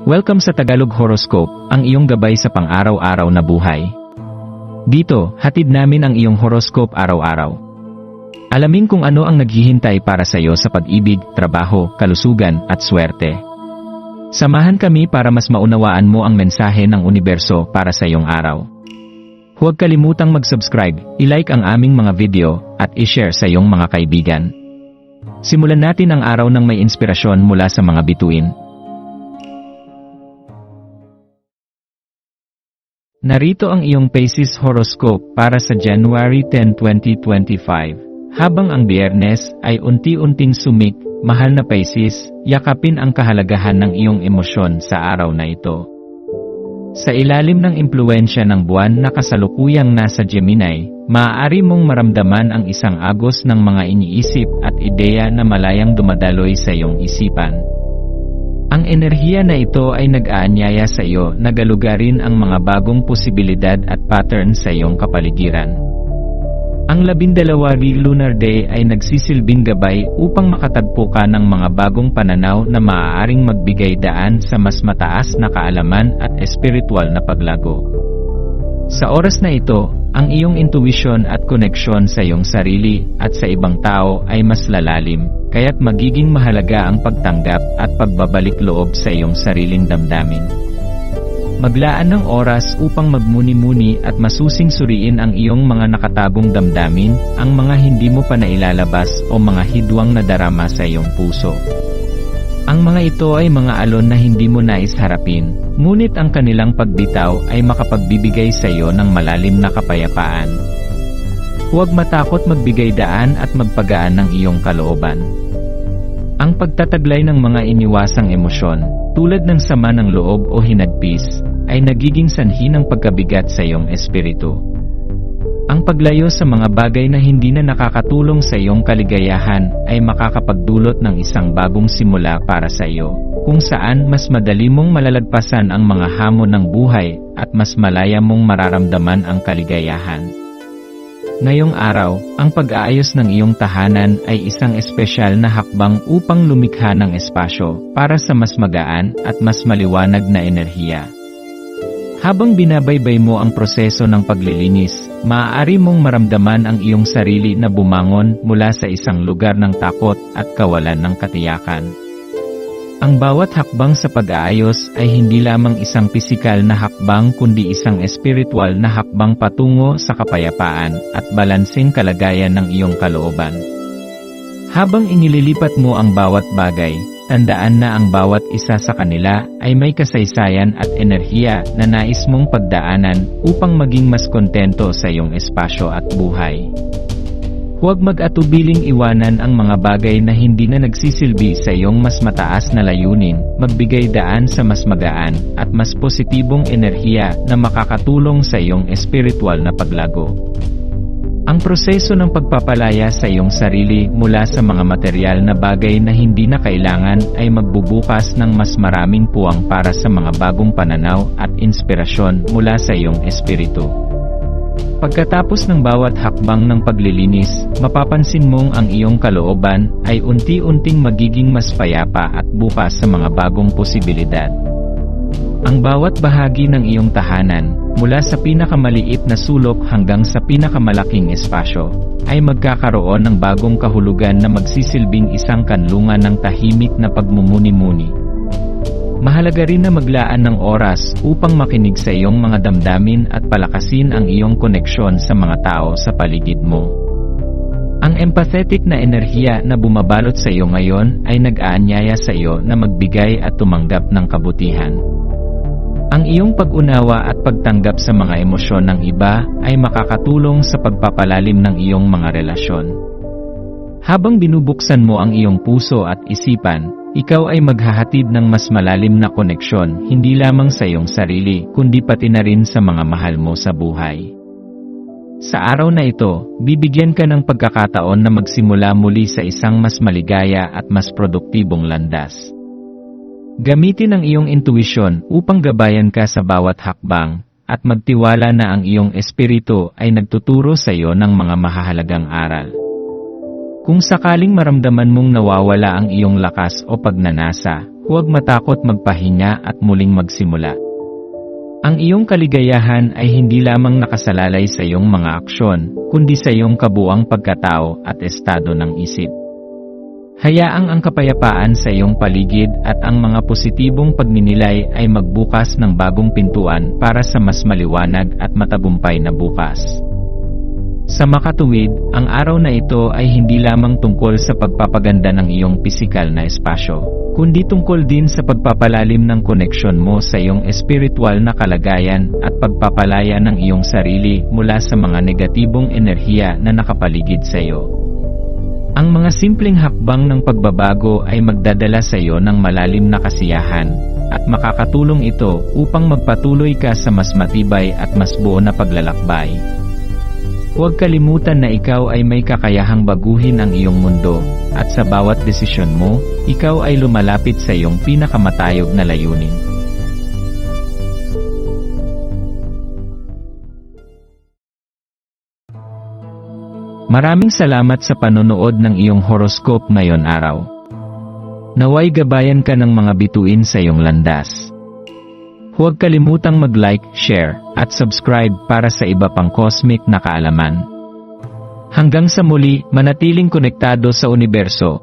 Welcome sa Tagalog Horoscope, ang iyong gabay sa pang-araw-araw na buhay. Dito, hatid namin ang iyong horoscope araw-araw. Alamin kung ano ang naghihintay para sa iyo sa pag-ibig, trabaho, kalusugan, at swerte. Samahan kami para mas maunawaan mo ang mensahe ng universo para sa iyong araw. Huwag kalimutang mag-subscribe, i-like ang aming mga video, at i-share sa iyong mga kaibigan. Simulan natin ang araw ng may inspirasyon mula sa mga bituin. Narito ang iyong Pisces horoscope para sa January 10, 2025. Habang ang Biyernes ay unti-unting sumik, mahal na Pisces, yakapin ang kahalagahan ng iyong emosyon sa araw na ito. Sa ilalim ng impluwensya ng buwan na kasalukuyang nasa Gemini, maaari mong maramdaman ang isang agos ng mga iniisip at ideya na malayang dumadaloy sa iyong isipan. Ang enerhiya na ito ay nag-aanyaya sa iyo na galugarin ang mga bagong posibilidad at pattern sa iyong kapaligiran. Ang 12 lunar day ay nagsisilbing gabay upang makatagpo ka ng mga bagong pananaw na maaaring magbigay daan sa mas mataas na kaalaman at espiritual na paglago. Sa oras na ito, ang iyong intuition at koneksyon sa iyong sarili at sa ibang tao ay mas lalalim, kaya't magiging mahalaga ang pagtanggap at pagbabalik loob sa iyong sariling damdamin. Maglaan ng oras upang magmuni-muni at masusing suriin ang iyong mga nakatabong damdamin, ang mga hindi mo pa nailalabas o mga hidwang nadarama sa iyong puso. Ang mga ito ay mga alon na hindi mo nais harapin, ngunit ang kanilang pagbitaw ay makapagbibigay sa iyo ng malalim na kapayapaan. Huwag matakot magbigay daan at magpagaan ng iyong kalooban. Ang pagtataglay ng mga iniwasang emosyon, tulad ng sama ng loob o hinagpis, ay nagiging sanhi ng pagkabigat sa iyong espiritu. Ang paglayo sa mga bagay na hindi na nakakatulong sa iyong kaligayahan ay makakapagdulot ng isang bagong simula para sa iyo, kung saan mas madali mong malalagpasan ang mga hamon ng buhay at mas malaya mong mararamdaman ang kaligayahan. Ngayong araw, ang pag-aayos ng iyong tahanan ay isang espesyal na hakbang upang lumikha ng espasyo para sa mas magaan at mas maliwanag na enerhiya. Habang binabaybay mo ang proseso ng paglilinis, maaari mong maramdaman ang iyong sarili na bumangon mula sa isang lugar ng takot at kawalan ng katiyakan. Ang bawat hakbang sa pag-aayos ay hindi lamang isang pisikal na hakbang kundi isang espiritual na hakbang patungo sa kapayapaan at balanseng kalagayan ng iyong kalooban. Habang inililipat mo ang bawat bagay, tandaan na ang bawat isa sa kanila ay may kasaysayan at enerhiya na nais mong pagdaanan upang maging mas kontento sa iyong espasyo at buhay. Huwag mag-atubiling iwanan ang mga bagay na hindi na nagsisilbi sa iyong mas mataas na layunin, magbigay daan sa mas magaan at mas positibong enerhiya na makakatulong sa iyong espiritual na paglago. Ang proseso ng pagpapalaya sa iyong sarili mula sa mga material na bagay na hindi na kailangan ay magbubukas ng mas maraming puwang para sa mga bagong pananaw at inspirasyon mula sa iyong espiritu. Pagkatapos ng bawat hakbang ng paglilinis, mapapansin mong ang iyong kalooban ay unti-unting magiging mas payapa at bukas sa mga bagong posibilidad. Ang bawat bahagi ng iyong tahanan, mula sa pinakamaliit na sulok hanggang sa pinakamalaking espasyo, ay magkakaroon ng bagong kahulugan na magsisilbing isang kanlungan ng tahimik na pagmumuni-muni. Mahalaga rin na maglaan ng oras upang makinig sa iyong mga damdamin at palakasin ang iyong koneksyon sa mga tao sa paligid mo. Ang empathetic na enerhiya na bumabalot sa iyo ngayon ay nag-aanyaya sa iyo na magbigay at tumanggap ng kabutihan. Ang iyong pag-unawa at pagtanggap sa mga emosyon ng iba ay makakatulong sa pagpapalalim ng iyong mga relasyon. Habang binubuksan mo ang iyong puso at isipan, ikaw ay maghahatid ng mas malalim na koneksyon hindi lamang sa iyong sarili kundi pati na rin sa mga mahal mo sa buhay. Sa araw na ito, bibigyan ka ng pagkakataon na magsimula muli sa isang mas maligaya at mas produktibong landas. Gamitin ang iyong intuisyon upang gabayan ka sa bawat hakbang at magtiwala na ang iyong espiritu ay nagtuturo sa iyo ng mga mahahalagang aral. Kung sakaling maramdaman mong nawawala ang iyong lakas o pagnanasa, Huwag matakot magpahinga at muling magsimula. Ang iyong kaligayahan ay hindi lamang nakasalalay sa iyong mga aksyon, kundi sa iyong kabuuang pagkatao at estado ng isip. Hayaang ang kapayapaan sa iyong paligid at ang mga positibong pagninilay ay magbukas ng bagong pintuan para sa mas maliwanag at matagumpay na bukas. Sa makatuwid, ang araw na ito ay hindi lamang tungkol sa pagpapaganda ng iyong pisikal na espasyo, kundi tungkol din sa pagpapalalim ng koneksyon mo sa iyong espiritual na kalagayan at pagpapalaya ng iyong sarili mula sa mga negatibong enerhiya na nakapaligid sa iyo. Ang mga simpleng hakbang ng pagbabago ay magdadala sa iyo ng malalim na kasiyahan, at makakatulong ito upang magpatuloy ka sa mas matibay at mas buo na paglalakbay. Huwag kalimutan na ikaw ay may kakayahang baguhin ang iyong mundo, at sa bawat desisyon mo, ikaw ay lumalapit sa iyong pinakamatayog na layunin. Maraming salamat sa panonood ng iyong horoscope ngayon araw. Naway gabayan ka ng mga bituin sa iyong landas. Huwag kalimutang mag-like, share, at subscribe para sa iba pang cosmic na kaalaman. Hanggang sa muli, manatiling konektado sa universo,